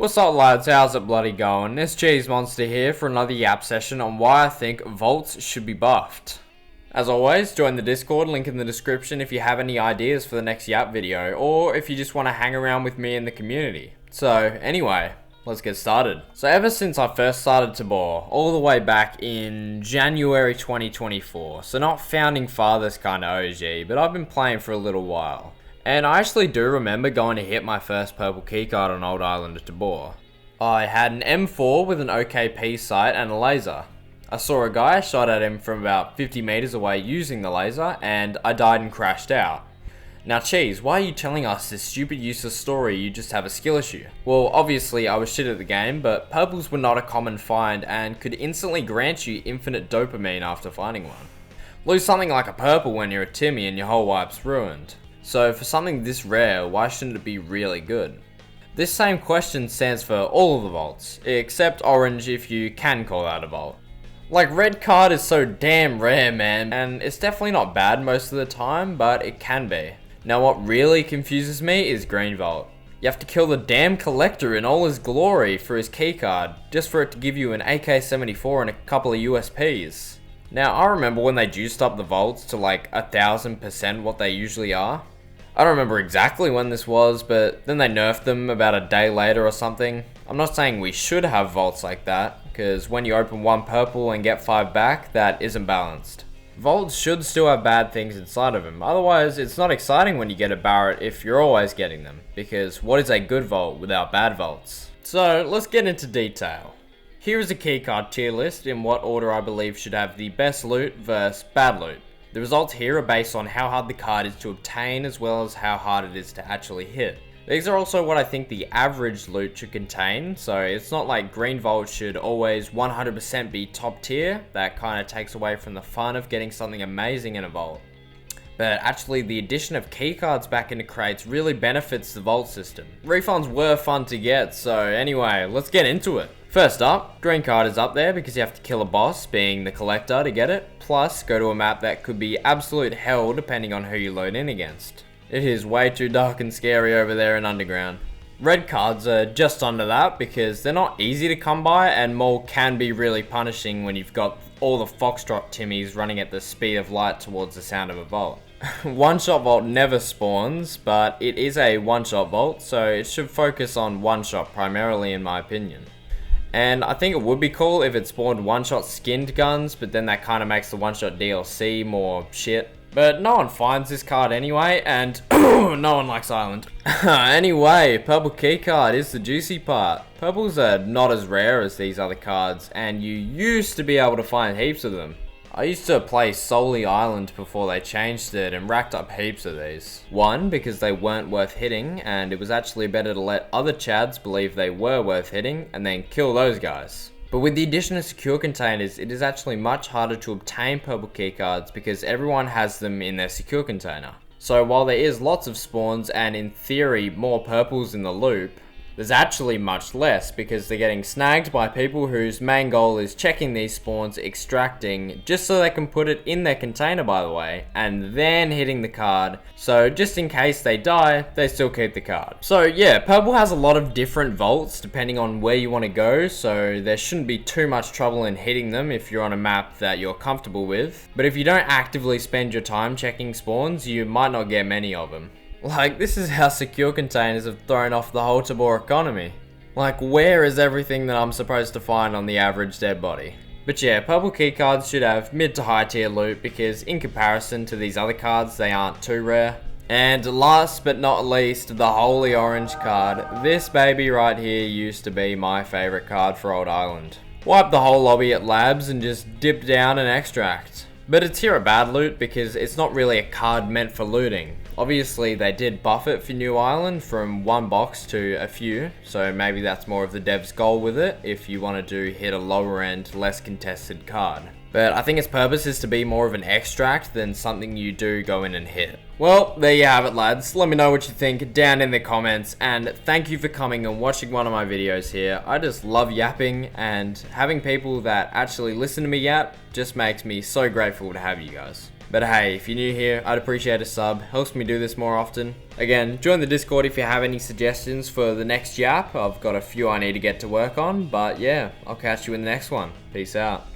What's up lads, how's it bloody going? It's Cheese Monster here for another yap session on why I think vaults should be buffed. As always, join the Discord, link in the description if you have any ideas for the next yap video, or if you just want to hang around with me in the community. So anyway, let's get started. So ever since I first started Tabor, all the way back in January 2024, so not founding fathers kind of OG, but I've been playing for a little while. And I actually do remember going to hit my first purple keycard on Old Island of Tabor. I had an M4 with an OKP sight and a laser. I saw a guy, shot at him from about 50 meters away using the laser, and I died and crashed out. Now Cheese, why are you telling us this stupid useless story? You just have a skill issue? Well, obviously I was shit at the game, but purples were not a common find and could instantly grant you infinite dopamine after finding one. Lose something like a purple when you're a Timmy and your whole wipe's ruined. So for something this rare, why shouldn't it be really good? This same question stands for all of the vaults, except orange if you can call that a vault. Like red card is so damn rare, man, and it's definitely not bad most of the time, but it can be. Now what really confuses me is green vault. You have to kill the damn collector in all his glory for his keycard, just for it to give you an AK-74 and a couple of USPs. Now I remember when they juiced up the vaults to like 1000% what they usually are. I don't remember exactly when this was, but then they nerfed them about a day later or something. I'm not saying we should have vaults like that, because when you open one purple and get 5 back, that isn't balanced. Vaults should still have bad things inside of them, otherwise it's not exciting when you get a Barrett if you're always getting them, because what is a good vault without bad vaults? So let's get into detail. Here is a keycard tier list in what order I believe should have the best loot versus bad loot. The results here are based on how hard the card is to obtain as well as how hard it is to actually hit. These are also what I think the average loot should contain, so it's not like green vault should always 100% be top tier. That kind of takes away from the fun of getting something amazing in a vault. But actually the addition of keycards back into crates really benefits the vault system. Refunds were fun to get, so anyway, let's get into it. First up, green card is up there because you have to kill a boss, being the collector, to get it, plus go to a map that could be absolute hell depending on who you load in against. It is way too dark and scary over there in Underground. Red cards are just under that because they're not easy to come by and more can be really punishing when you've got all the Foxtrot Timmies running at the speed of light towards the sound of a vault. One-shot vault never spawns, but it is a one-shot vault, so it should focus on one-shot primarily in my opinion. And I think it would be cool if it spawned one-shot skinned guns, but then that kind of makes the one-shot DLC more shit. But no one finds this card anyway, and no one likes Island. Anyway, purple keycard is the juicy part. Purples are not as rare as these other cards, and you used to be able to find heaps of them. I used to play solely Island before they changed it and racked up heaps of these. One, because they weren't worth hitting, and it was actually better to let other chads believe they were worth hitting and then kill those guys. But with the addition of secure containers, it is actually much harder to obtain purple keycards because everyone has them in their secure container. So while there is lots of spawns and in theory more purples in the loop, there's actually much less because they're getting snagged by people whose main goal is checking these spawns, extracting, just so they can put it in their container by the way, and then hitting the card, so just in case they die, they still keep the card. So yeah, purple has a lot of different vaults depending on where you want to go, so there shouldn't be too much trouble in hitting them if you're on a map that you're comfortable with. But if you don't actively spend your time checking spawns, you might not get many of them. Like, this is how secure containers have thrown off the whole Tabor economy. Like, where is everything that I'm supposed to find on the average dead body? But yeah, purple keycards should have mid to high tier loot because in comparison to these other cards, they aren't too rare. And last but not least, the holy orange card. This baby right here used to be my favorite card for Old Island. Wipe the whole lobby at labs and just dip down and extract. But it's here a bad loot because it's not really a card meant for looting. Obviously they did buff it for New Island from one box to a few, so maybe that's more of the dev's goal with it if you want to hit a lower end, less contested card. But I think its purpose is to be more of an extract than something you do go in and hit. Well, there you have it lads. Let me know what you think down in the comments, and thank you for coming and watching one of my videos here. I just love yapping, and having people that actually listen to me yap just makes me so grateful to have you guys. But hey, if you're new here, I'd appreciate a sub. Helps me do this more often. Again, join the Discord if you have any suggestions for the next yap. I've got a few I need to get to work on. But yeah, I'll catch you in the next one. Peace out.